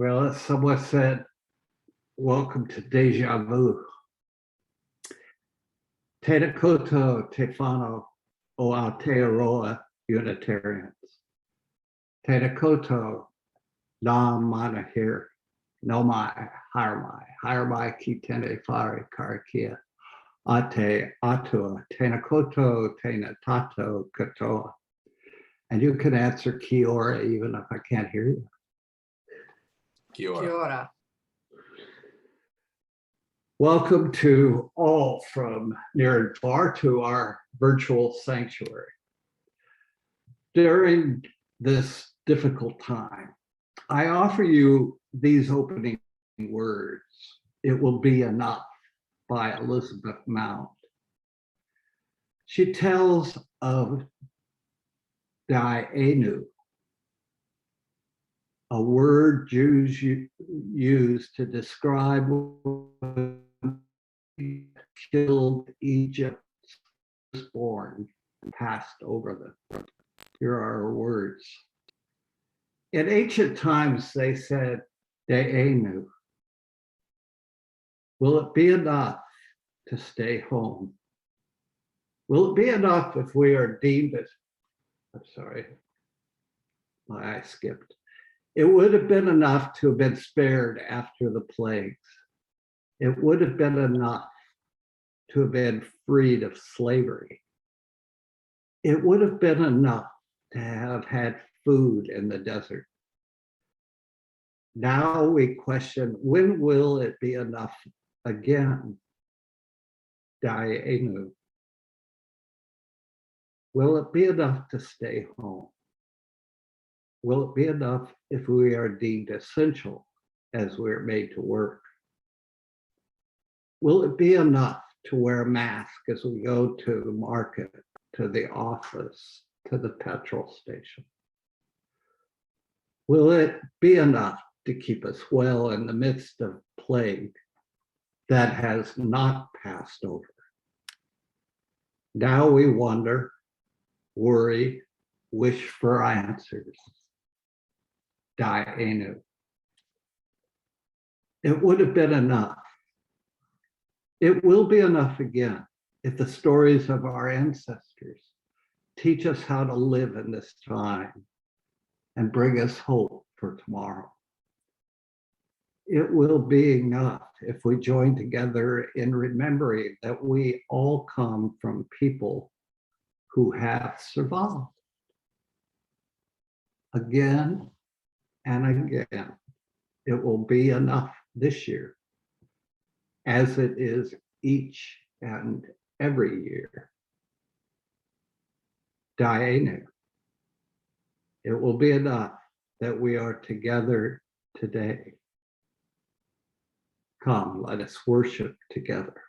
Well, as someone said, welcome to Deja Vu. Te Koto Te Whānau o Aotearoa Unitarians. Te Koto Nā Mana Here, No Mai, Hire Mai Ki Tene Whare Karakia, Ate Atua, Tena Koto, Tena Tato Katoa. And you can answer Kia ora even if I can't hear you. Kia ora. Kia ora. Welcome to all from near and far to our virtual sanctuary. During this difficult time, I offer you these opening words. It will be enough by Elizabeth Mount. She tells of Dayenu, a word Jews use to describe what killed Egypt's firstborn, passed over them. Here are our words. In ancient times, they said, Dayenu, will it be enough to stay home? Will it be enough if we are deemed as, I'm sorry, I skipped. It would have been enough to have been spared after the plagues. It would have been enough to have been freed of slavery. It would have been enough to have had food in the desert. Now we question, when will it be enough again? Dayenu. Will it be enough to stay home? Will it be enough if we are deemed essential as we're made to work? Will it be enough to wear a mask as we go to the market, to the office, to the petrol station? Will it be enough to keep us well in the midst of plague that has not passed over? Now we wonder, worry, wish for answers. Dayenu. It would have been enough. It will be enough again if the stories of our ancestors teach us how to live in this time and bring us hope for tomorrow. It will be enough if we join together in remembering that we all come from people who have survived. Again and again, it will be enough this year, as it is each and every year. Dayenu. It will be enough that we are together today. Come, let us worship together.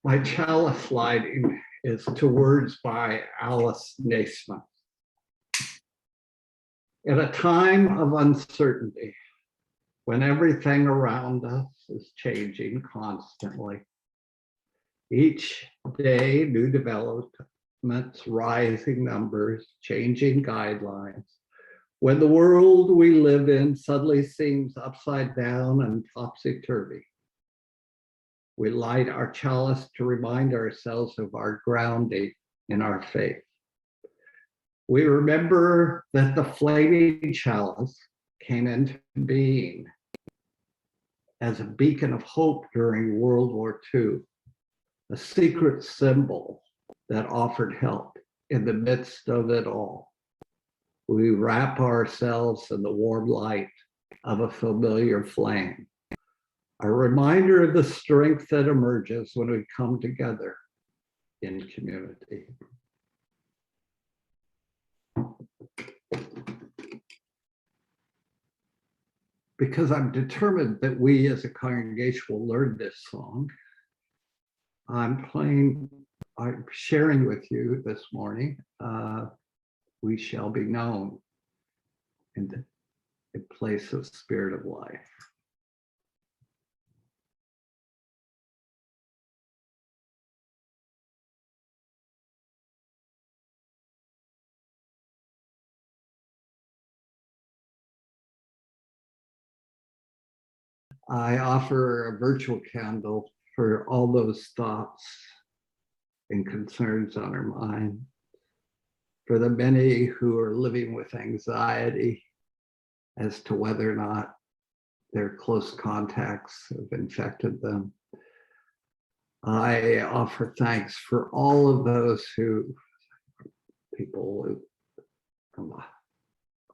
My chalice lighting is to words by Alice Naismith. At a time of uncertainty, when everything around us is changing constantly, each day new developments, rising numbers, changing guidelines, when the world we live in suddenly seems upside down and topsy-turvy, we light our chalice to remind ourselves of our grounding in our faith. We remember that the flaming chalice came into being as a beacon of hope during World War II, a secret symbol that offered help in the midst of it all. We wrap ourselves in the warm light of a familiar flame, a reminder of the strength that emerges when we come together in community. Because I'm determined that we as a congregation will learn this song, I'm sharing with you this morning, We Shall Be Known in the place of Spirit of Life. I offer a virtual candle for all those thoughts and concerns on our mind. For the many who are living with anxiety as to whether or not their close contacts have infected them. I offer thanks for all of those people who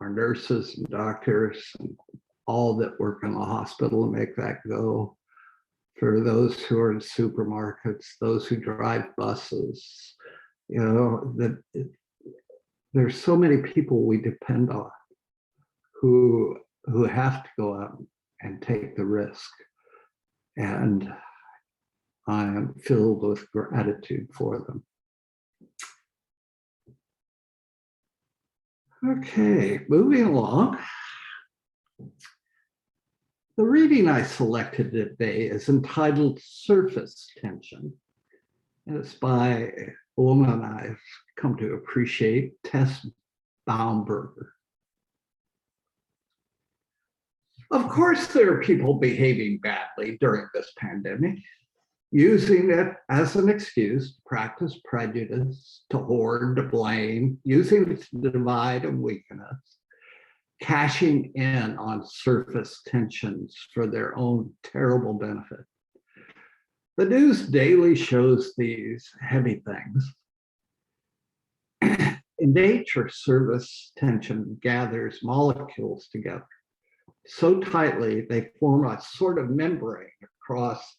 are nurses and doctors and all that work in the hospital to make that go. For those who are in supermarkets, those who drive buses, there's so many people we depend on who have to go out and take the risk. And I am filled with gratitude for them. Okay, moving along. The reading I selected today is entitled Surface Tension. And it's by a woman I've come to appreciate, Tess Baumberger. Of course, there are people behaving badly during this pandemic, using it as an excuse to practice prejudice, to hoard, to blame, using it to divide and weaken us, cashing in on surface tensions for their own terrible benefit. The news daily shows these heavy things. In nature, surface tension gathers molecules together so tightly they form a sort of membrane across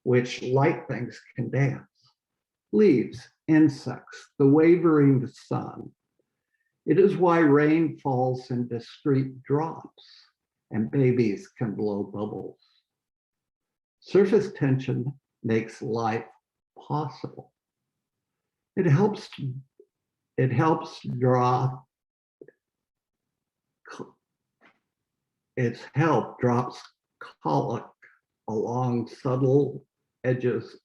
which light things can dance. Leaves, insects, the wavering sun. It is why rain falls in discrete drops and babies can blow bubbles. Surface tension makes life possible. It helps draw, its help drops colic along subtle edges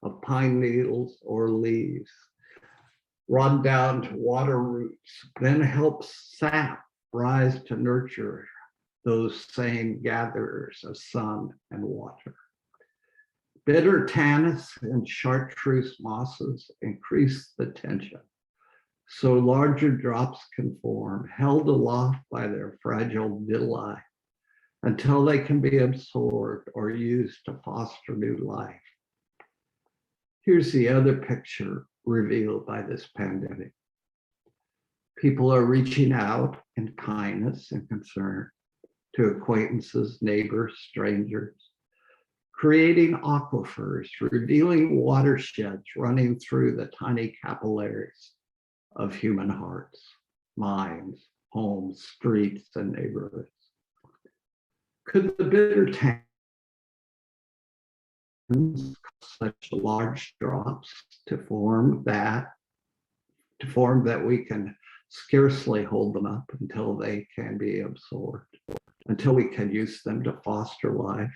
of pine needles or leaves, run down to water roots, then helps sap rise to nurture those same gatherers of sun and water. Bitter tannins and chartreuse mosses increase the tension, so larger drops can form, held aloft by their fragile villi until they can be absorbed or used to foster new life. Here's the other picture revealed by this pandemic. People are reaching out in kindness and concern to acquaintances, neighbors, strangers, creating aquifers, revealing watersheds running through the tiny capillaries of human hearts, minds, homes, streets, and neighborhoods. Could the bitter tannins such large drops to form that we can scarcely hold them up until they can be absorbed, until we can use them to foster life?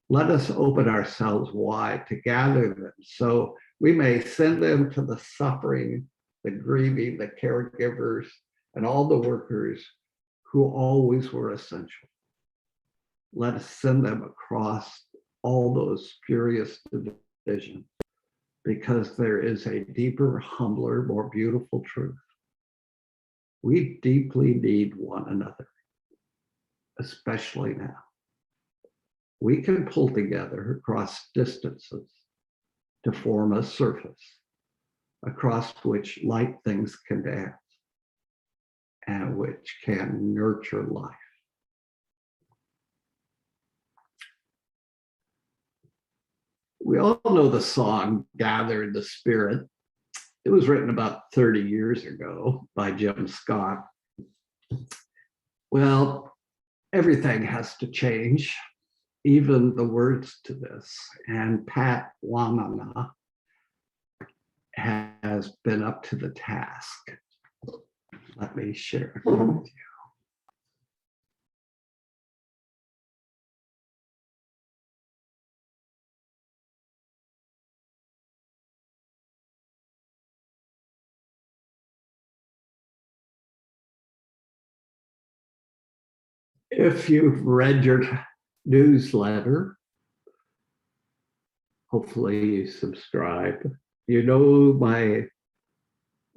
Let us open ourselves wide to gather them so we may send them to the suffering, the grieving, the caregivers, and all the workers who always were essential. Let us send them across all those furious divisions, because there is a deeper, humbler, more beautiful truth. We deeply need one another, especially now. We can pull together across distances to form a surface across which light things can dance and which can nurture life. We all know the song, Gather in the Spirit. It was written about 30 years ago by Jim Scott. Well, everything has to change, even the words to this. And Pat Wamana has been up to the task. Let me share it with you. If you've read your newsletter, hopefully you subscribe. You know,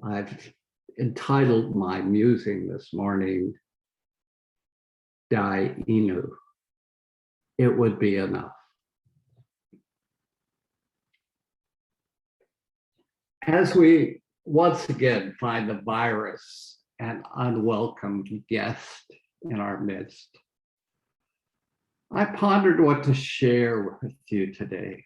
I've entitled my musing this morning, Dayenu. It would be enough. As we once again find the virus an unwelcome guest in our midst, I pondered what to share with you today.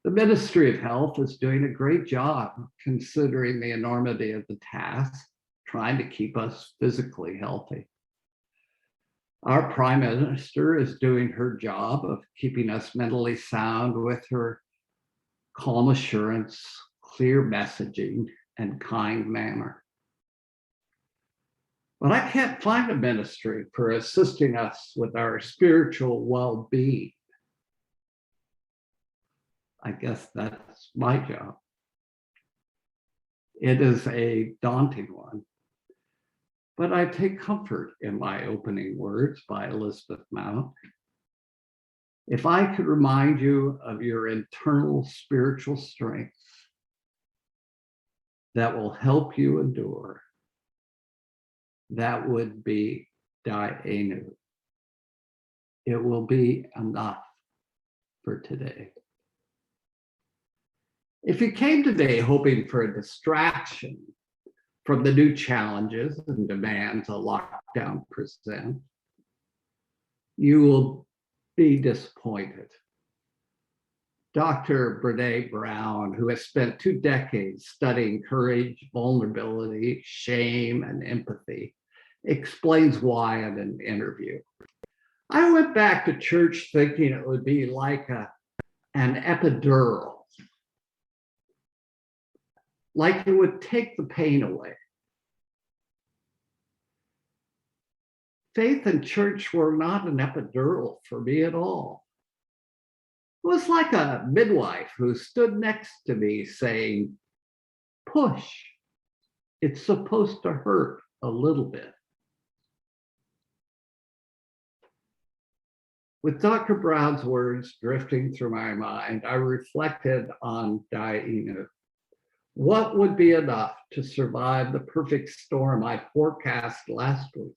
The Ministry of Health is doing a great job considering the enormity of the task, trying to keep us physically healthy. Our Prime Minister is doing her job of keeping us mentally sound with her calm assurance, clear messaging, and kind manner. But I can't find a ministry for assisting us with our spiritual well-being. I guess that's my job. It is a daunting one, but I take comfort in my opening words by Elizabeth Mount. If I could remind you of your internal spiritual strength that will help you endure, that would be Dayenu. It will be enough for today. If you came today hoping for a distraction from the new challenges and demands a lockdown presents, you will be disappointed. Dr. Brene Brown, who has spent 2 decades studying courage, vulnerability, shame, and empathy, explains why in an interview. I went back to church thinking it would be like an epidural, like it would take the pain away. Faith and church were not an epidural for me at all. It was like a midwife who stood next to me saying, push, it's supposed to hurt a little bit. With Dr. Brown's words drifting through my mind, I reflected on Dayenu. What would be enough to survive the perfect storm I forecast last week?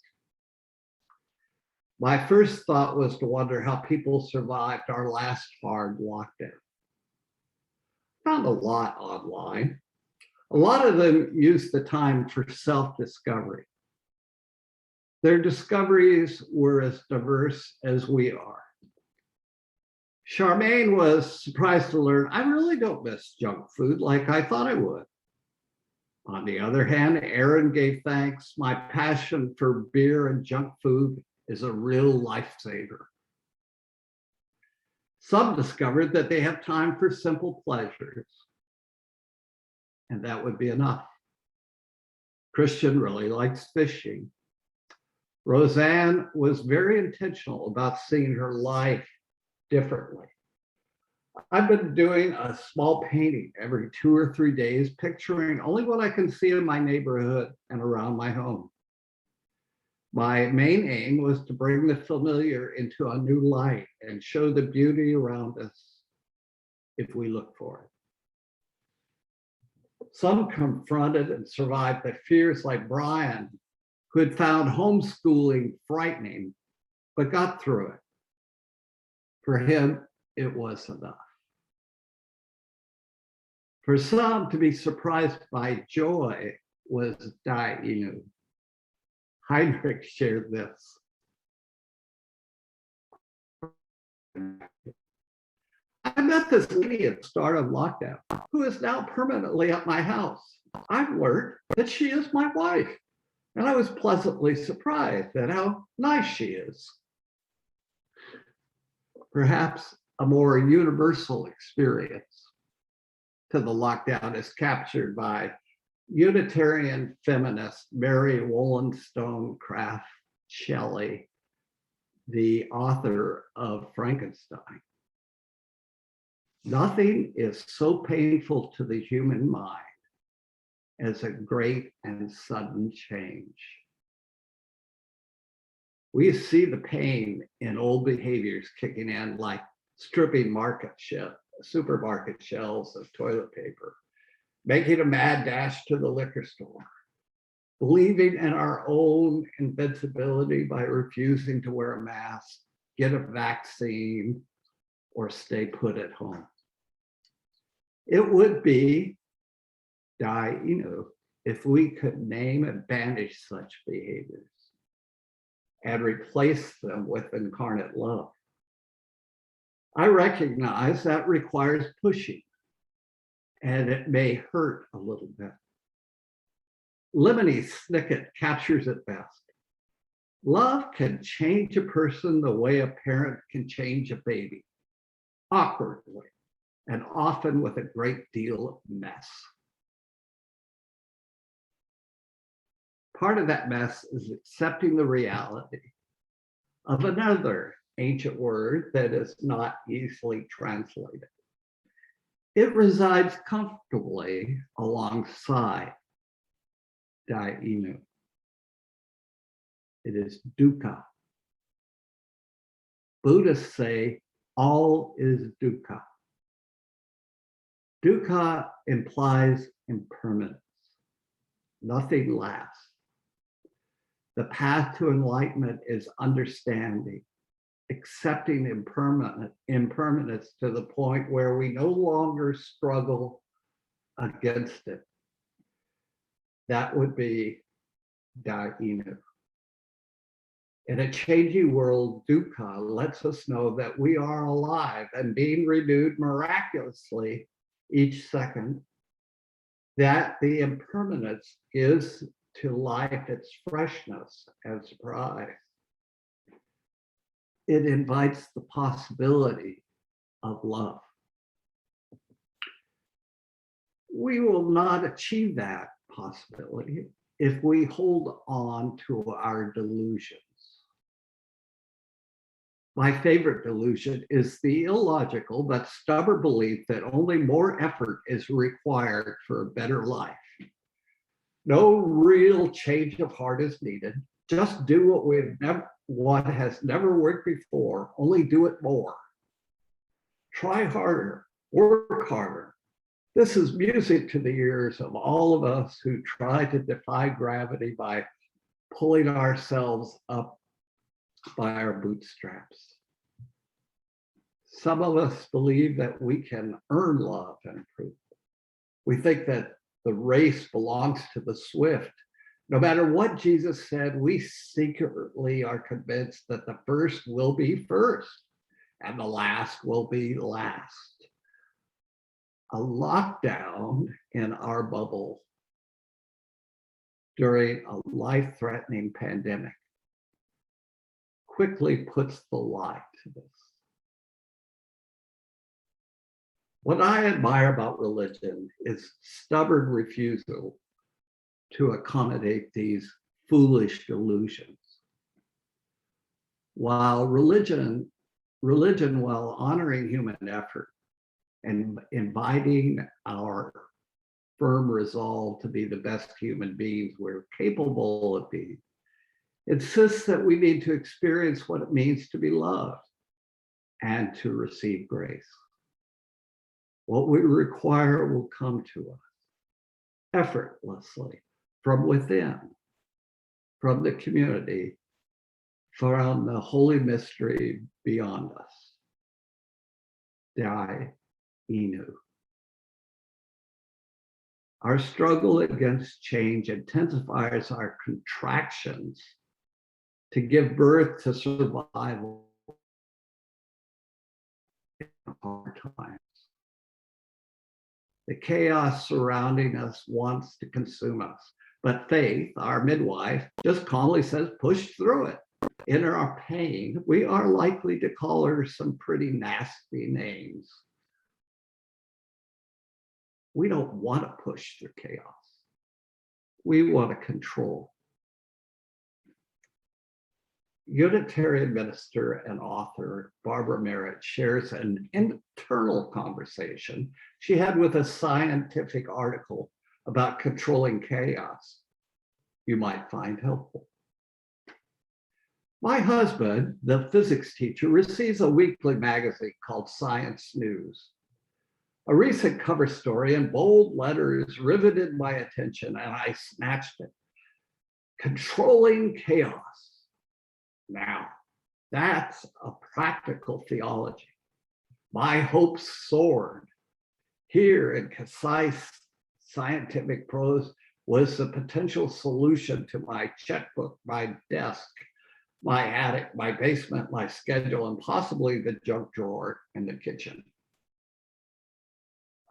My first thought was to wonder how people survived our last hard lockdown. Found a lot online. A lot of them used the time for self-discovery. Their discoveries were as diverse as we are. Charmaine was surprised to learn I really don't miss junk food like I thought I would. On the other hand, Aaron gave thanks. My passion for beer and junk food is a real lifesaver. Some discovered that they have time for simple pleasures, and that would be enough. Christian really likes fishing. Roseanne was very intentional about seeing her life differently. I've been doing a small painting every 2 or 3 days, picturing only what I can see in my neighborhood and around my home. My main aim was to bring the familiar into a new light and show the beauty around us if we look for it. Some confronted and survived the fears, like Brian, who had found homeschooling frightening, but got through it. For him, it was enough. For some, to be surprised by joy was Dayenu. Heinrich shared this. I met this lady at the start of lockdown who is now permanently at my house. I've learned that she is my wife, and I was pleasantly surprised at how nice she is. Perhaps a more universal experience to the lockdown is captured by Unitarian feminist Mary Wollstonecraft Shelley, the author of Frankenstein. Nothing is so painful to the human mind as a great and sudden change. We see the pain in old behaviors kicking in, like stripping supermarket shelves of toilet paper, making a mad dash to the liquor store, believing in our own invincibility by refusing to wear a mask, get a vaccine, or stay put at home. It would be Dayenu if we could name and banish such behaviors and replace them with incarnate love. I recognize that requires pushing, and it may hurt a little bit. Lemony Snicket captures it best. Love can change a person the way a parent can change a baby, awkwardly, and often with a great deal of mess. Part of that mess is accepting the reality of another ancient word that is not easily translated. It resides comfortably alongside Dayenu. It is dukkha. Buddhists say all is dukkha. Dukkha implies impermanence. Nothing lasts. The path to enlightenment is understanding, accepting impermanence to the point where we no longer struggle against it. That would be Dayenu. In a changing world, dukkha lets us know that we are alive and being renewed miraculously each second, that the impermanence gives to life its freshness and surprise. It invites the possibility of love. We will not achieve that possibility if we hold on to our delusions. My favorite delusion is the illogical but stubborn belief that only more effort is required for a better life. No real change of heart is needed. Just do what has never worked before, only do it more. Try harder, work harder. This is music to the ears of all of us who try to defy gravity by pulling ourselves up by our bootstraps. Some of us believe that we can earn love and approval. We think that the race belongs to the swift. No matter what Jesus said, we secretly are convinced that the first will be first and the last will be last. A lockdown in our bubble during a life-threatening pandemic quickly puts the lie to this. What I admire about religion is stubborn refusal to accommodate these foolish delusions. While religion, while honoring human effort and inviting our firm resolve to be the best human beings we're capable of being, insists that we need to experience what it means to be loved and to receive grace. What we require will come to us effortlessly from within, from the community, from the holy mystery beyond us. Dayenu. Our struggle against change intensifies our contractions to give birth to survival in hard times. The chaos surrounding us wants to consume us, but Faith, our midwife, just calmly says, push through it. In our pain, we are likely to call her some pretty nasty names. We don't want to push through chaos. We want to control. Unitarian minister and author Barbara Merritt shares an internal conversation she had with a scientific article about controlling chaos you might find helpful. My husband, the physics teacher, receives a weekly magazine called Science News. A recent cover story in bold letters riveted my attention, and I snatched it. Controlling chaos. Now, that's a practical theology. My hopes soared. Here in concise scientific prose was the potential solution to my checkbook, my desk, my attic, my basement, my schedule, and possibly the junk drawer in the kitchen.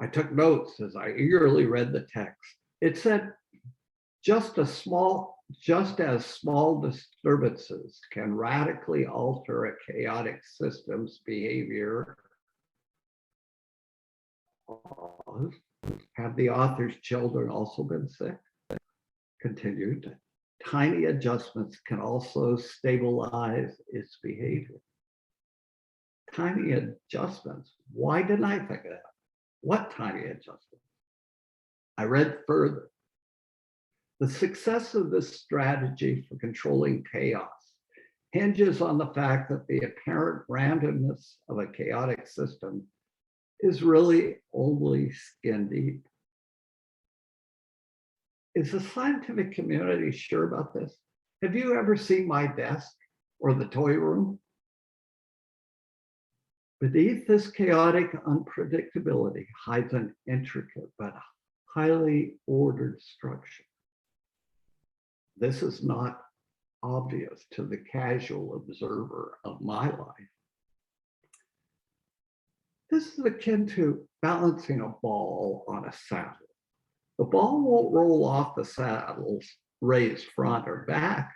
I took notes as I eagerly read the text. It said, just as small disturbances can radically alter a chaotic system's behavior. Have the author's children also been sick? Continued. Tiny adjustments can also stabilize its behavior. Tiny adjustments. Why didn't I think of that? What tiny adjustments? I read further. The success of this strategy for controlling chaos hinges on the fact that the apparent randomness of a chaotic system is really only skin deep. Is the scientific community sure about this? Have you ever seen my desk or the toy room? Beneath this chaotic unpredictability hides an intricate but highly ordered structure. This is not obvious to the casual observer of my life. This is akin to balancing a ball on a saddle. The ball won't roll off the saddle's raised front or back,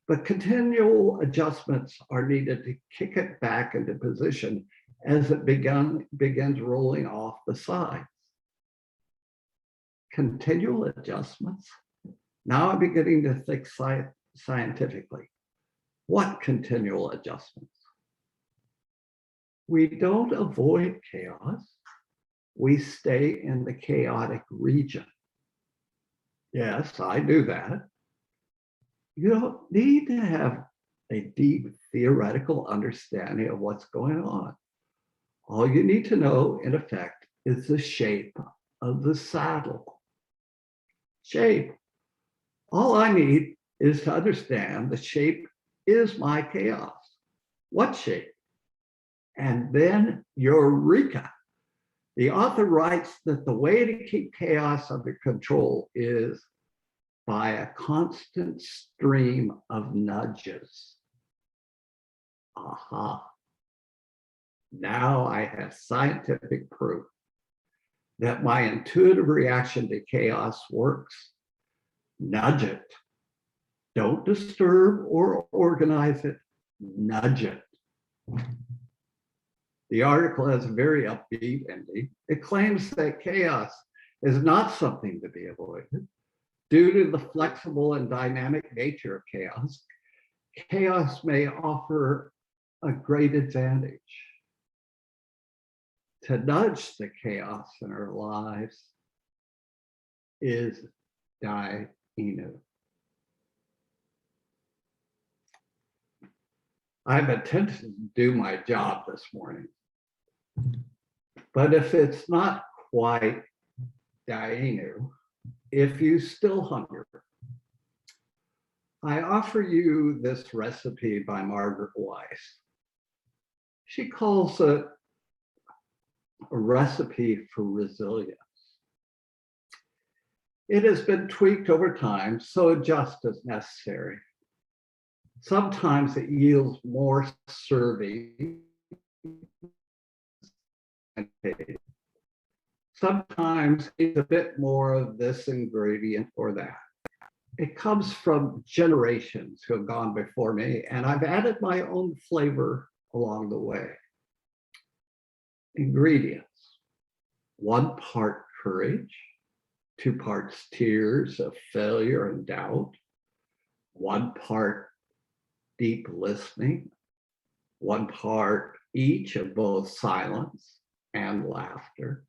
but continual adjustments are needed to kick it back into position as it begins rolling off the sides. Continual adjustments? Now I'm beginning to think scientifically. What continual adjustments? We don't avoid chaos. We stay in the chaotic region. Yes, I do that. You don't need to have a deep theoretical understanding of what's going on. All you need to know, in effect, is the shape of the saddle. Shape. All I need is to understand the shape is my chaos. What shape? And then eureka. The author writes that the way to keep chaos under control is by a constant stream of nudges. Aha. Now I have scientific proof that my intuitive reaction to chaos works. Nudge it. Don't disturb or organize it. Nudge it. The article has a very upbeat ending. It claims that chaos is not something to be avoided. Due to the flexible and dynamic nature of chaos, chaos may offer a great advantage. To nudge the chaos in our lives is Dayenu. I've attempted to do my job this morning, but if it's not quite Dayenu, if you still hunger, I offer you this recipe by Margaret Weiss. She calls it a recipe for resilience. It has been tweaked over time, so adjust as necessary. Sometimes it yields more serving. Sometimes it's a bit more of this ingredient or that. It comes from generations who have gone before me, and I've added my own flavor along the way. Ingredients: 1 part courage, 2 parts tears of failure and doubt, 1 part deep listening, 1 part each of both silence and laughter,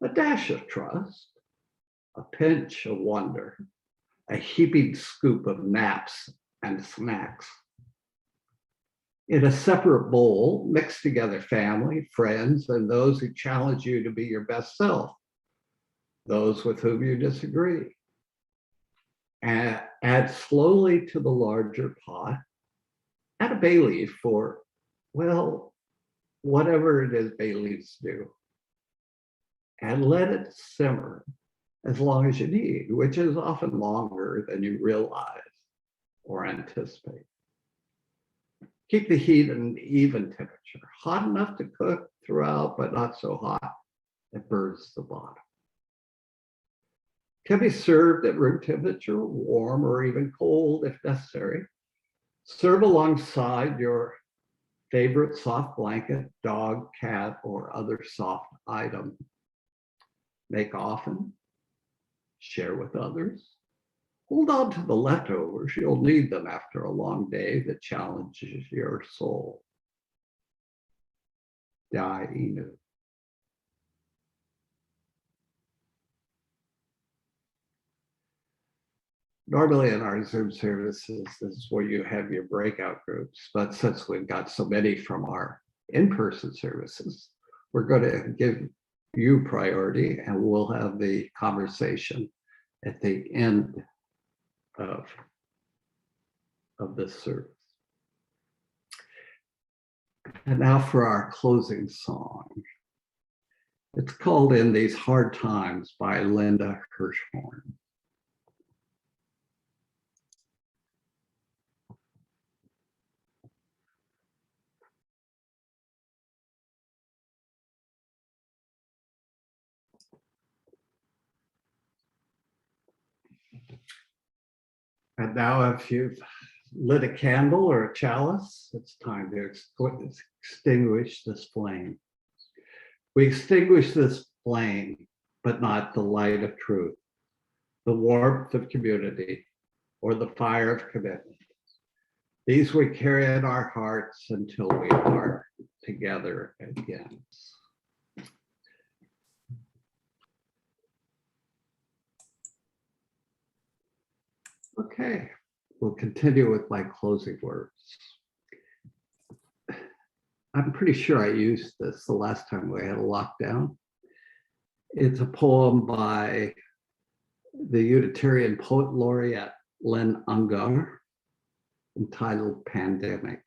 a dash of trust, a pinch of wonder, a heaping scoop of naps and snacks. In a separate bowl, mix together family, friends, and those who challenge you to be your best self, those with whom you disagree. And add slowly to the larger pot. Add a bay leaf for, well, whatever it is bay leaves do. And let it simmer as long as you need, which is often longer than you realize or anticipate. Keep the heat at an even temperature, hot enough to cook throughout, but not so hot it burns the bottom. Can be served at room temperature, warm or even cold if necessary. Serve alongside your favorite soft blanket, dog, cat, or other soft item. Make often, share with others. Hold on to the leftovers. You'll need them after a long day that challenges your soul. Dayenu. Normally in our Zoom services, this is where you have your breakout groups, but since we've got so many from our in-person services, we're going to give you priority and we'll have the conversation at the end of this service. And now for our closing song. It's called In These Hard Times by Linda Hirschhorn. And now if you've lit a candle or a chalice, it's time to extinguish this flame. We extinguish this flame, but not the light of truth, the warmth of community, or the fire of commitment. These we carry in our hearts until we are together again. Okay, we'll continue with my closing words. I'm pretty sure I used this the last time we had a lockdown. It's a poem by the Unitarian poet laureate Lynn Ungar entitled Pandemic.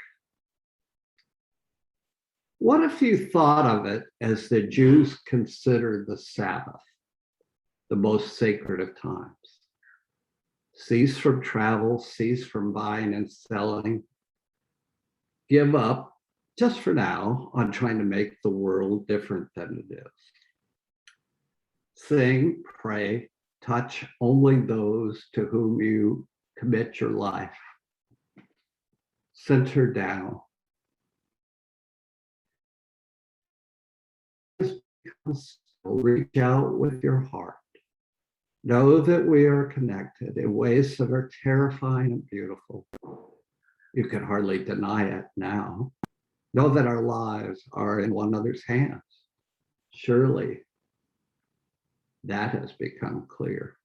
What if you thought of it as the Jews considered the Sabbath, the most sacred of times? Cease from travel, cease from buying and selling. Give up, just for now, on trying to make the world different than it is. Sing, pray, touch only those to whom you commit your life. Center down. Reach out with your heart. Know that we are connected in ways that are terrifying and beautiful. You can hardly deny it now. Know that our lives are in one another's hands. Surely that has become clear.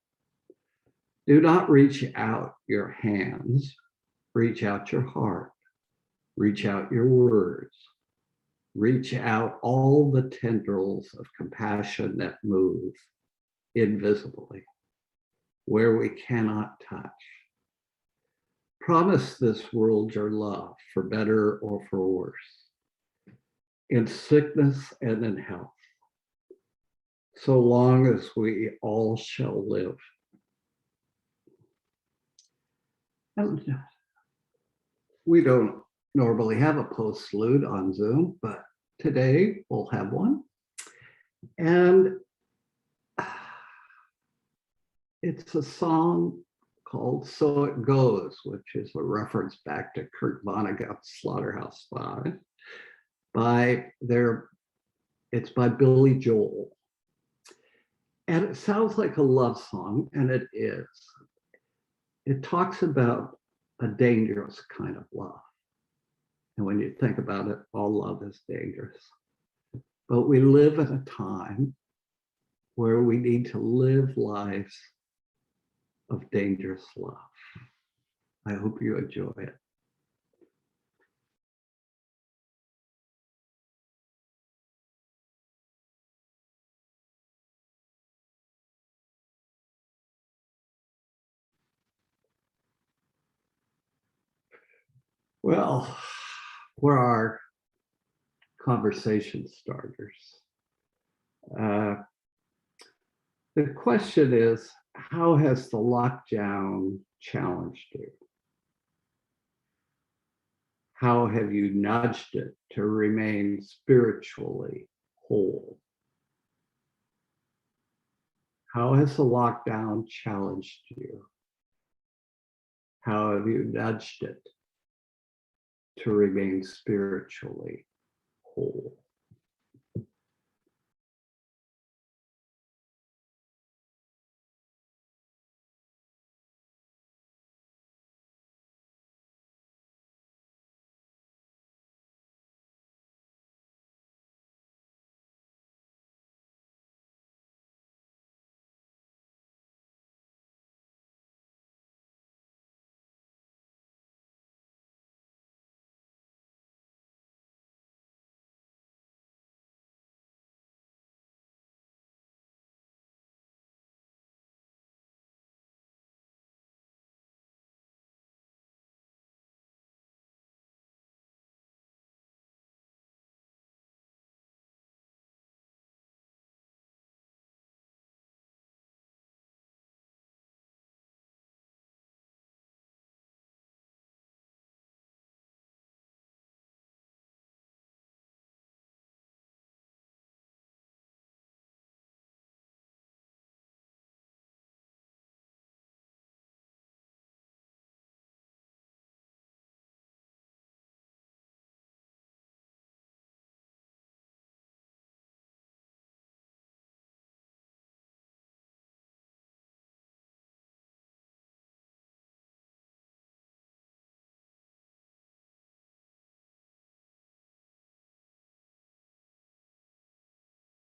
Do not reach out your hands, reach out your heart, reach out your words, reach out all the tendrils of compassion that move invisibly, where we cannot touch. Promise this world your love, for better or for worse, in sickness and in health, so long as we all shall live. And we don't normally have a post-salute on Zoom, but today we'll have one. And it's a song called So It Goes, which is a reference back to Kurt Vonnegut's Slaughterhouse-Five. It's by Billy Joel. And it sounds like a love song, and it is. It talks about a dangerous kind of love. And when you think about it, all love is dangerous. But we live at a time where we need to live lives of dangerous love. I hope you enjoy it. Well, we're our conversation starters. The question is, how has the lockdown challenged you? How have you nudged it to remain spiritually whole? How has the lockdown challenged you? How have you nudged it to remain spiritually whole?